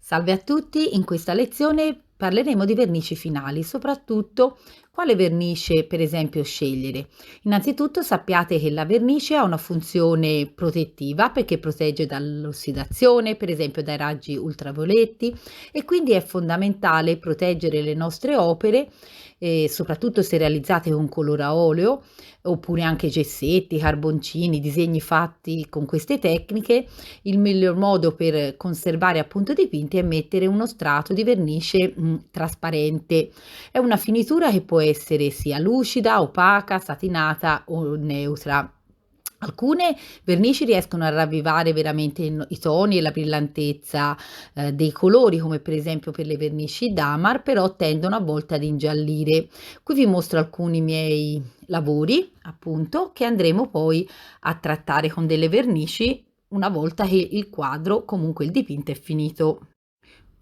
Salve a tutti, in questa lezione parleremo di vernici finali, soprattutto quale vernice per esempio scegliere. Innanzitutto sappiate che la vernice ha una funzione protettiva perché protegge dall'ossidazione, per esempio dai raggi ultravioletti, e quindi è fondamentale proteggere le nostre opere, soprattutto se realizzate con color a oleo oppure anche gessetti, carboncini, disegni fatti con queste tecniche. Il miglior modo per conservare appunto i dipinti è mettere uno strato di vernice trasparente. È una finitura che può essere sia lucida, opaca, satinata o neutra. Alcune vernici riescono a ravvivare veramente i toni e la brillantezza dei colori, come per esempio per le vernici Damar, però tendono a volte ad ingiallire. Qui vi mostro alcuni miei lavori, appunto, che andremo poi a trattare con delle vernici una volta che il quadro, comunque il dipinto, è finito.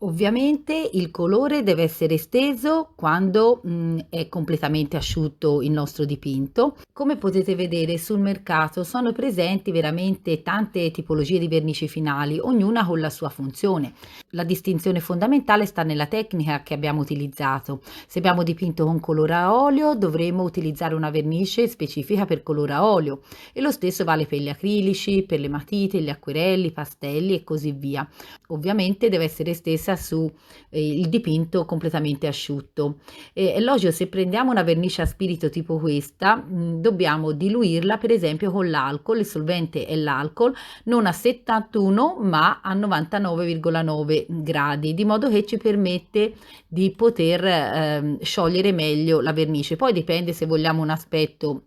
Ovviamente il colore deve essere esteso quando è completamente asciutto il nostro dipinto. Come potete vedere sul mercato sono presenti veramente tante tipologie di vernici finali, ognuna con la sua funzione. La distinzione fondamentale sta nella tecnica che abbiamo utilizzato. Se abbiamo dipinto con colore a olio dovremo utilizzare una vernice specifica per colore a olio, e lo stesso vale per gli acrilici, per le matite, gli acquerelli, i pastelli e così via. Ovviamente deve essere estesa su il dipinto completamente asciutto. È logico, se prendiamo una vernice a spirito tipo questa, dobbiamo diluirla per esempio con l'alcol, il solvente è l'alcol, non a 71 ma a 99,9 gradi, di modo che ci permette di poter sciogliere meglio la vernice. Poi dipende se vogliamo un aspetto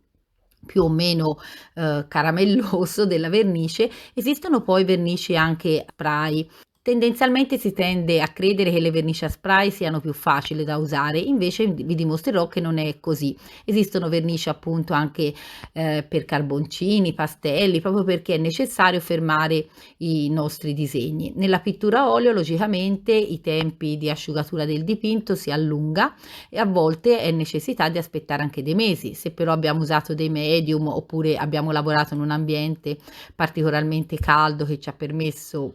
più o meno caramelloso della vernice. Esistono poi vernici anche spray. Tendenzialmente si tende a credere che le vernici a spray siano più facili da usare, invece vi dimostrerò che non è così. Esistono vernici appunto anche per carboncini, pastelli, proprio perché è necessario fermare i nostri disegni. Nella pittura a olio logicamente i tempi di asciugatura del dipinto si allunga e a volte è necessità di aspettare anche dei mesi. Se però abbiamo usato dei medium oppure abbiamo lavorato in un ambiente particolarmente caldo che ci ha permesso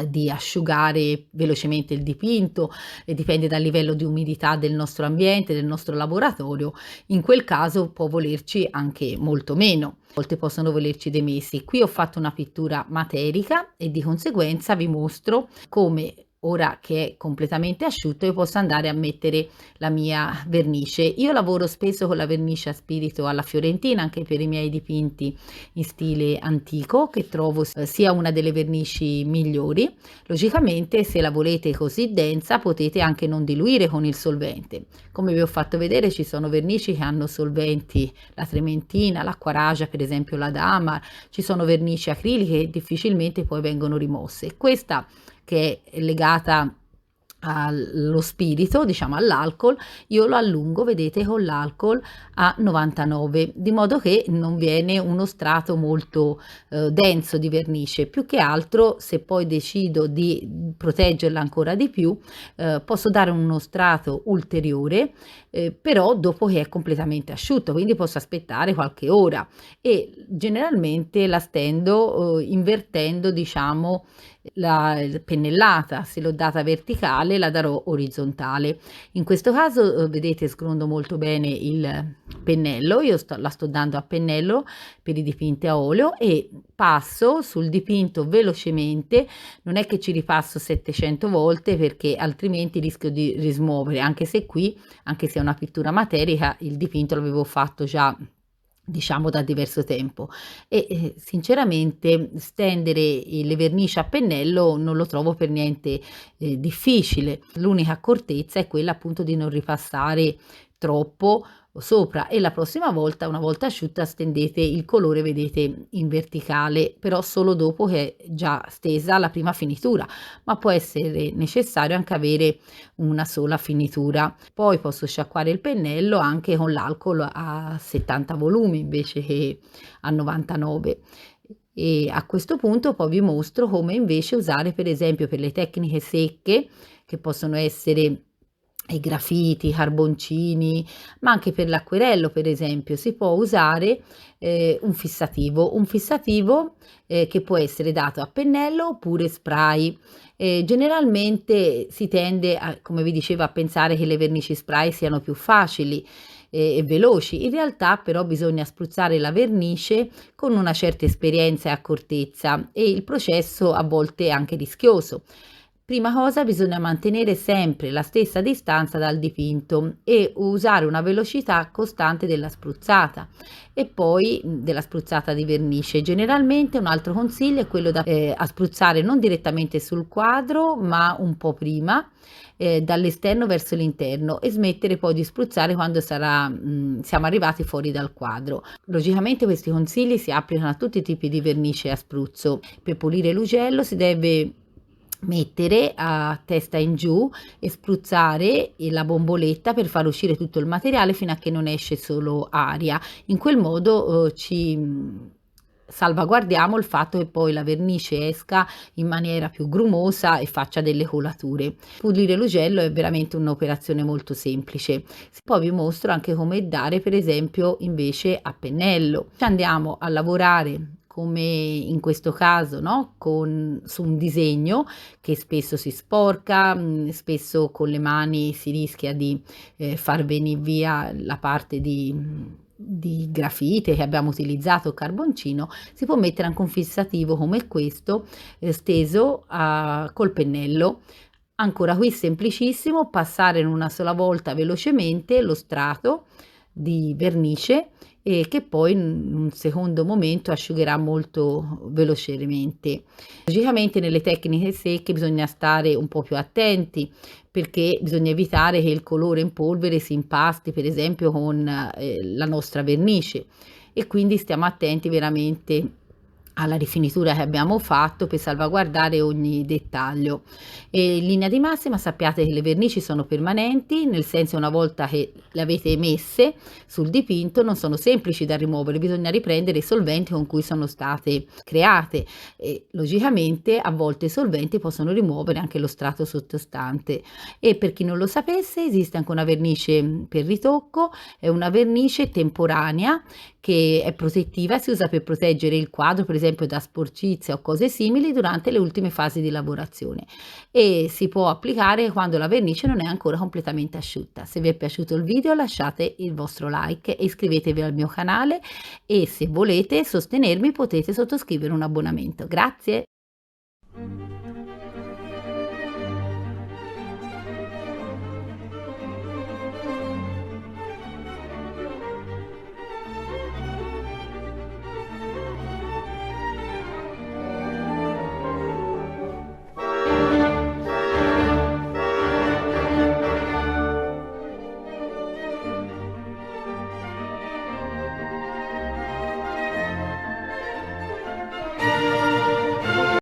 di asciugare velocemente il dipinto, e dipende dal livello di umidità del nostro ambiente, del nostro laboratorio, in quel caso può volerci anche molto meno. A volte possono volerci dei mesi. Qui ho fatto una pittura materica e di conseguenza vi mostro come, ora che è completamente asciutto, io posso andare a mettere la mia vernice. Io lavoro spesso con la vernice a spirito alla fiorentina anche per i miei dipinti in stile antico, che trovo sia una delle vernici migliori. Logicamente se la volete così densa potete anche non diluire con il solvente. Come vi ho fatto vedere ci sono vernici che hanno solventi, la trementina, l'acquaragia, per esempio la Damar, ci sono vernici acriliche che difficilmente poi vengono rimosse. Questa, che è legata allo spirito, diciamo all'alcol, io lo allungo, vedete, con l'alcol a 99, di modo che non viene uno strato molto denso di vernice. Più che altro, se poi decido di proteggerla ancora di più, posso dare uno strato ulteriore, però dopo che è completamente asciutto, quindi posso aspettare qualche ora, e generalmente la stendo invertendo, diciamo, la pennellata. Se l'ho data verticale la darò orizzontale. In questo caso vedete, sgrondo molto bene il pennello, io la sto dando a pennello per i dipinti a olio e passo sul dipinto velocemente. Non è che ci ripasso 700 volte perché altrimenti rischio di rismuovere, anche se qui, anche se è una pittura materica, il dipinto l'avevo fatto già, diciamo, da diverso tempo, e sinceramente stendere le vernici a pennello non lo trovo per niente difficile. L'unica accortezza è quella appunto di non ripassare troppo sopra, e la prossima volta, una volta asciutta, stendete il colore, vedete, in verticale, però solo dopo che è già stesa la prima finitura, ma può essere necessario anche avere una sola finitura. Poi posso sciacquare il pennello anche con l'alcol a 70 volumi invece che a 99. E a questo punto poi vi mostro come invece usare, per esempio, per le tecniche secche, che possono essere i grafiti, i carboncini, ma anche per l'acquerello per esempio si può usare un fissativo che può essere dato a pennello oppure spray. Generalmente si tende a, come vi dicevo, a pensare che le vernici spray siano più facili e veloci. In realtà però bisogna spruzzare la vernice con una certa esperienza e accortezza e il processo a volte è anche rischioso. Prima cosa bisogna mantenere sempre la stessa distanza dal dipinto e usare una velocità costante della spruzzata e poi della spruzzata di vernice. Generalmente un altro consiglio è quello da a spruzzare non direttamente sul quadro ma un po' prima dall'esterno verso l'interno e smettere poi di spruzzare quando siamo arrivati fuori dal quadro. Logicamente questi consigli si applicano a tutti i tipi di vernice a spruzzo. Per pulire l'ugello si deve mettere a testa in giù e spruzzare la bomboletta per far uscire tutto il materiale fino a che non esce solo aria. In quel modo ci salvaguardiamo il fatto che poi la vernice esca in maniera più grumosa e faccia delle colature. Pulire l'ugello è veramente un'operazione molto semplice. Poi vi mostro anche come dare per esempio invece a pennello. Andiamo a lavorare come in questo caso, no? Su un disegno che spesso si sporca, spesso con le mani si rischia di far venire via la parte di grafite che abbiamo utilizzato, carboncino. Si può mettere anche un fissativo come questo steso col pennello. Ancora qui semplicissimo, passare in una sola volta velocemente lo strato di vernice e che poi in un secondo momento asciugherà molto velocemente. Logicamente nelle tecniche secche bisogna stare un po' più attenti perché bisogna evitare che il colore in polvere si impasti per esempio con la nostra vernice e quindi stiamo attenti veramente alla rifinitura che abbiamo fatto per salvaguardare ogni dettaglio. E in linea di massima sappiate che le vernici sono permanenti, nel senso una volta che le avete messe sul dipinto non sono semplici da rimuovere, bisogna riprendere i solventi con cui sono state create e logicamente a volte i solventi possono rimuovere anche lo strato sottostante. E per chi non lo sapesse esiste anche una vernice per ritocco, è una vernice temporanea che è protettiva, si usa per proteggere il quadro per esempio da sporcizia o cose simili durante le ultime fasi di lavorazione e si può applicare quando la vernice non è ancora completamente asciutta. Se vi è piaciuto il video lasciate il vostro like e iscrivetevi al mio canale e se volete sostenermi potete sottoscrivere un abbonamento. Grazie!